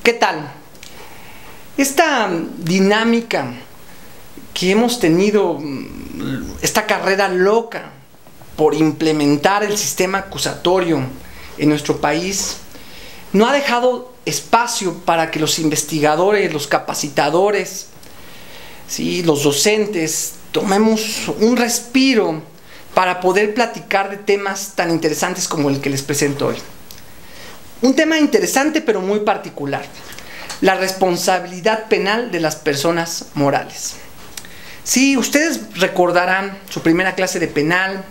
¿Qué tal? Esta dinámica que hemos tenido, esta carrera loca por implementar el sistema acusatorio en nuestro país, no ha dejado espacio para que los investigadores, los capacitadores, ¿sí?, los docentes, tomemos un respiro para poder platicar de temas tan interesantes como el que les presento hoy. Un tema interesante pero muy particular: la responsabilidad penal de las personas morales. Sí, ustedes recordarán su primera clase de penal,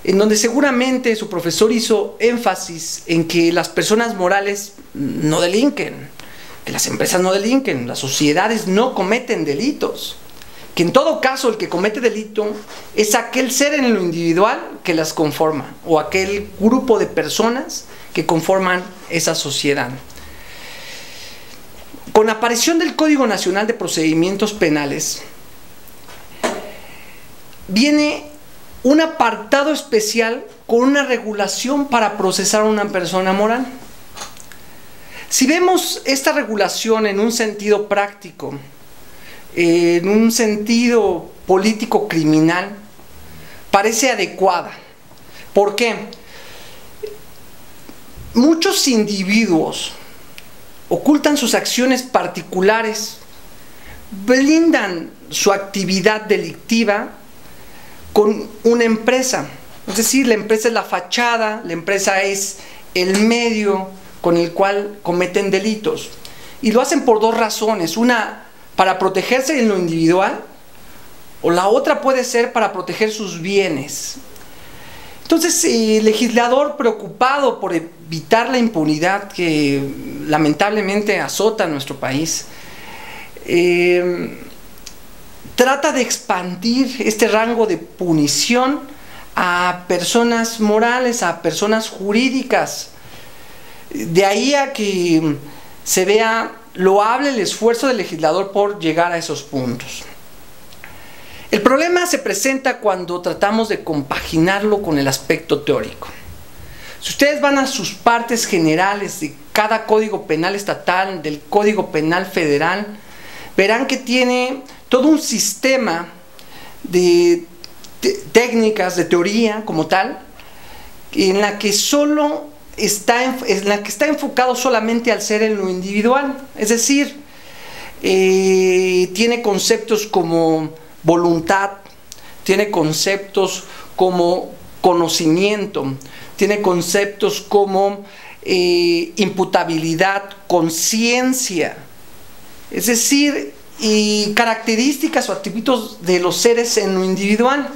en donde seguramente su profesor hizo énfasis en que las personas morales no delinquen, que las empresas no delinquen, las sociedades no cometen delitos, que en todo caso el que comete delito es aquel ser en lo individual que las conforma, o aquel grupo de personas que conforman esa sociedad. Con la aparición del Código Nacional de Procedimientos Penales, viene un apartado especial con una regulación para procesar a una persona moral. Si vemos esta regulación en un sentido práctico, en un sentido político criminal, parece adecuada. ¿Por qué? Muchos individuos ocultan sus acciones particulares, blindan su actividad delictiva con una empresa. Es decir, la empresa es la fachada, la empresa es el medio con el cual cometen delitos. Y lo hacen por dos razones: una, para protegerse en lo individual, o la otra puede ser para proteger sus bienes. Entonces, el legislador, preocupado por evitar la impunidad que lamentablemente azota a nuestro país, trata de expandir este rango de punición a personas morales, a personas jurídicas. De ahí a que se vea loable el esfuerzo del legislador por llegar a esos puntos. El problema se presenta cuando tratamos de compaginarlo con el aspecto teórico. Si ustedes van a sus partes generales de cada código penal estatal, del Código Penal Federal, verán que tiene todo un sistema de técnicas, de teoría como tal, en la que está enfocado solamente al ser en lo individual. Es decir, tiene conceptos como voluntad, tiene conceptos como conocimiento, tiene conceptos como imputabilidad, conciencia, es decir, y características o atributos de los seres en lo individual,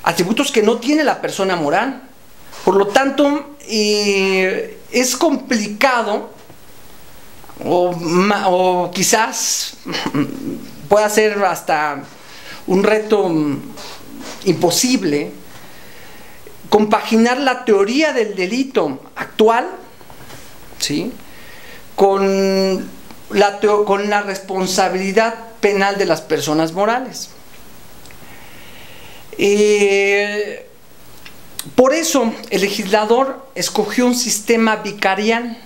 atributos que no tiene la persona moral. Por lo tanto, es complicado, o quizás pueda ser hasta un reto imposible, compaginar la teoría del delito actual, ¿sí?, con la responsabilidad penal de las personas morales. Por eso el legislador escogió un sistema vicarial,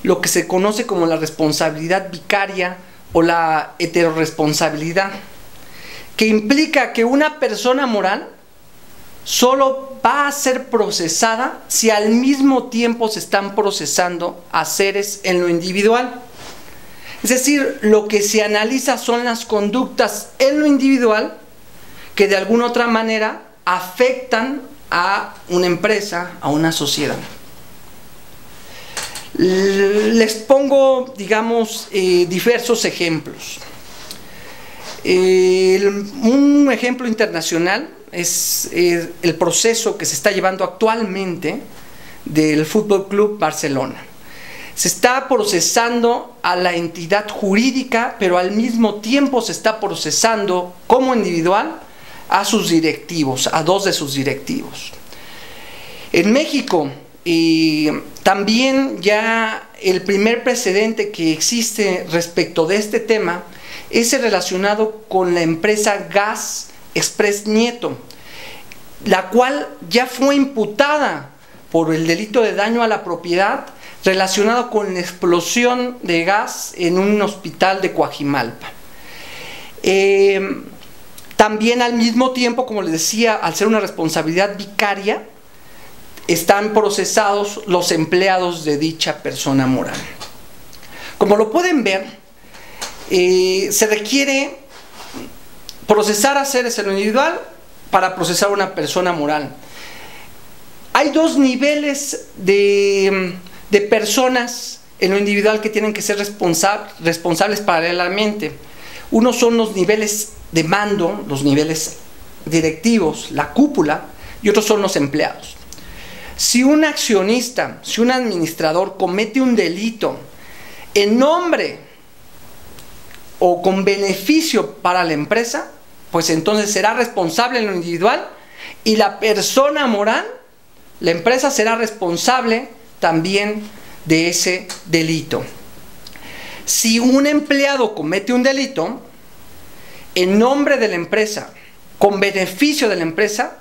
lo que se conoce como la responsabilidad vicaria o la heterorresponsabilidad, que implica que una persona moral solo va a ser procesada si al mismo tiempo se están procesando a seres en lo individual. Es decir, lo que se analiza son las conductas en lo individual que de alguna otra manera afectan a una empresa, a una sociedad. Les pongo, digamos, diversos ejemplos. Un ejemplo internacional es el proceso que se está llevando actualmente del Fútbol Club Barcelona. Se está procesando a la entidad jurídica, pero al mismo tiempo se está procesando como individual a sus directivos, a dos de sus directivos. En México, también ya el primer precedente que existe respecto de este tema es el relacionado con la empresa Gas Express Nieto, la cual ya fue imputada por el delito de daño a la propiedad relacionado con la explosión de gas en un hospital de Coajimalpa. También al mismo tiempo, como les decía, al ser una responsabilidad vicaria, están procesados los empleados de dicha persona moral. Como lo pueden ver, se requiere procesar a seres en lo individual para procesar a una persona moral. Hay dos niveles de personas en lo individual que tienen que ser responsables paralelamente. Uno son los niveles de mando, los niveles directivos, la cúpula, y otros son los empleados. Si un accionista, si un administrador comete un delito en nombre o con beneficio para la empresa, pues entonces será responsable en lo individual, y la persona moral, la empresa, será responsable también de ese delito. Si un empleado comete un delito en nombre de la empresa, con beneficio de la empresa,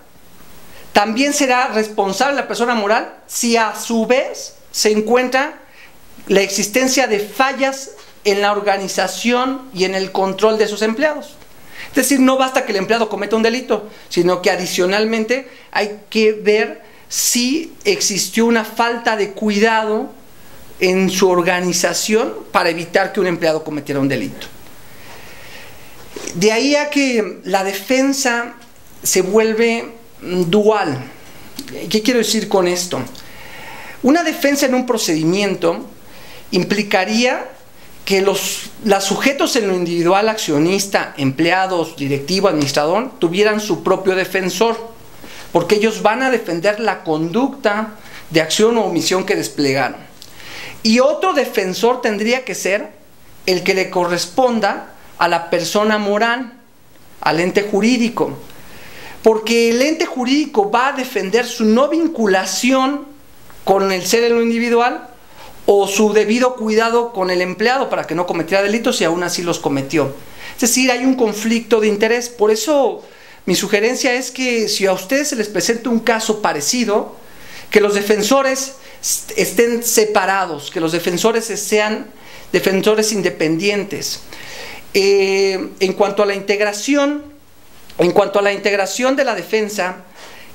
también será responsable la persona moral si a su vez se encuentra la existencia de fallas en la organización y en el control de sus empleados. Es decir, no basta que el empleado cometa un delito, sino que adicionalmente hay que ver si existió una falta de cuidado en su organización para evitar que un empleado cometiera un delito. De ahí a que la defensa se vuelve dual. ¿Qué quiero decir con esto? Una defensa en un procedimiento implicaría que los sujetos en lo individual, accionista, empleados, directivo, administrador, tuvieran su propio defensor, porque ellos van a defender la conducta de acción o omisión que desplegaron. Y otro defensor tendría que ser el que le corresponda a la persona moral, al ente jurídico, porque el ente jurídico va a defender su no vinculación con el ser en lo individual o su debido cuidado con el empleado para que no cometiera delitos y aún así los cometió. Es decir, hay un conflicto de interés. Por eso mi sugerencia es que si a ustedes se les presenta un caso parecido, que los defensores estén separados, que los defensores sean defensores independientes. En cuanto a la integración de la defensa,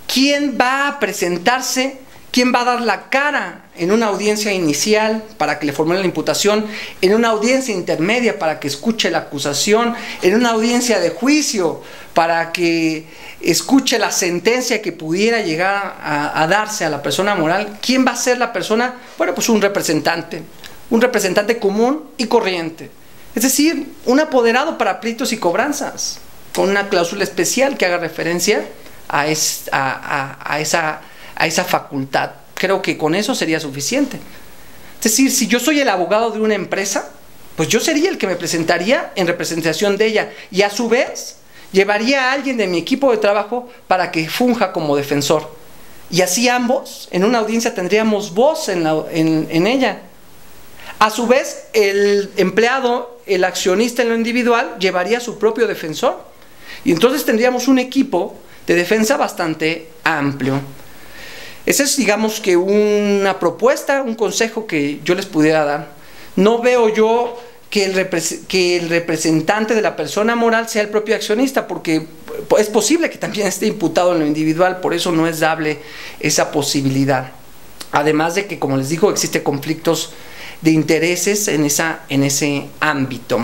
¿quién va a presentarse? ¿Quién va a dar la cara en una audiencia inicial para que le formulen la imputación, en una audiencia intermedia para que escuche la acusación, en una audiencia de juicio para que escuche la sentencia que pudiera llegar a darse a la persona moral? ¿Quién va a ser la persona? Bueno, pues un representante común y corriente. Es decir, un apoderado para pleitos y cobranzas, con una cláusula especial que haga referencia a esa facultad. Creo que con eso sería suficiente. Es decir, si yo soy el abogado de una empresa, pues yo sería el que me presentaría en representación de ella, y a su vez llevaría a alguien de mi equipo de trabajo para que funja como defensor, y así ambos en una audiencia tendríamos voz en ella. A su vez, el empleado, el accionista en lo individual, llevaría su propio defensor, y entonces tendríamos un equipo de defensa bastante amplio. Esa es, digamos, que una propuesta, un consejo que yo les pudiera dar. No veo yo que el representante de la persona moral sea el propio accionista, porque es posible que también esté imputado en lo individual, por eso no es dable esa posibilidad. Además de que, como les digo, existen conflictos de intereses en ese ámbito.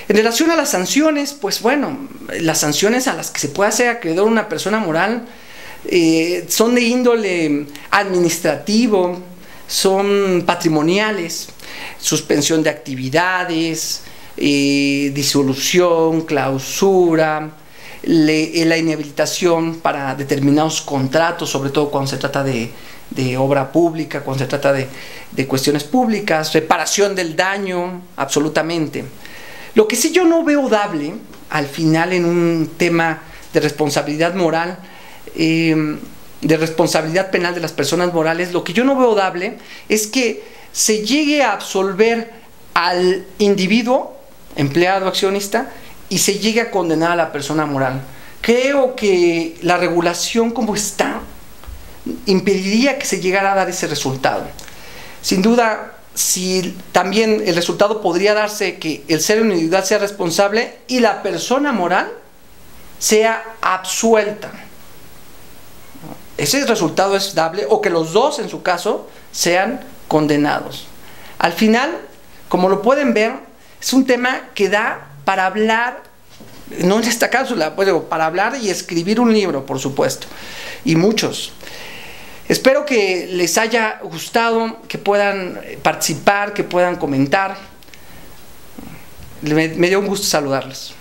En relación a las sanciones, pues bueno, las sanciones a las que se puede hacer acreedor una persona moral son de índole administrativo, son patrimoniales, suspensión de actividades, disolución, clausura, la inhabilitación para determinados contratos, sobre todo cuando se trata de obra pública, cuando se trata de cuestiones públicas, reparación del daño, absolutamente. Lo que sí yo no veo dable al final en un tema de responsabilidad moral, de responsabilidad penal de las personas morales, lo que yo no veo dable es que se llegue a absolver al individuo, empleado, accionista, y se llegue a condenar a la persona moral. Creo que la regulación como está impediría que se llegara a dar ese resultado. Sin duda, si también el resultado podría darse que el ser individual sea responsable y la persona moral sea absuelta. Ese resultado es dable, o que los dos en su caso sean condenados. Al final, como lo pueden ver, es un tema que da para hablar, no en esta cápsula, pues, para hablar y escribir un libro, por supuesto, y muchos. Espero que les haya gustado, que puedan participar, que puedan comentar. Me dio un gusto saludarles.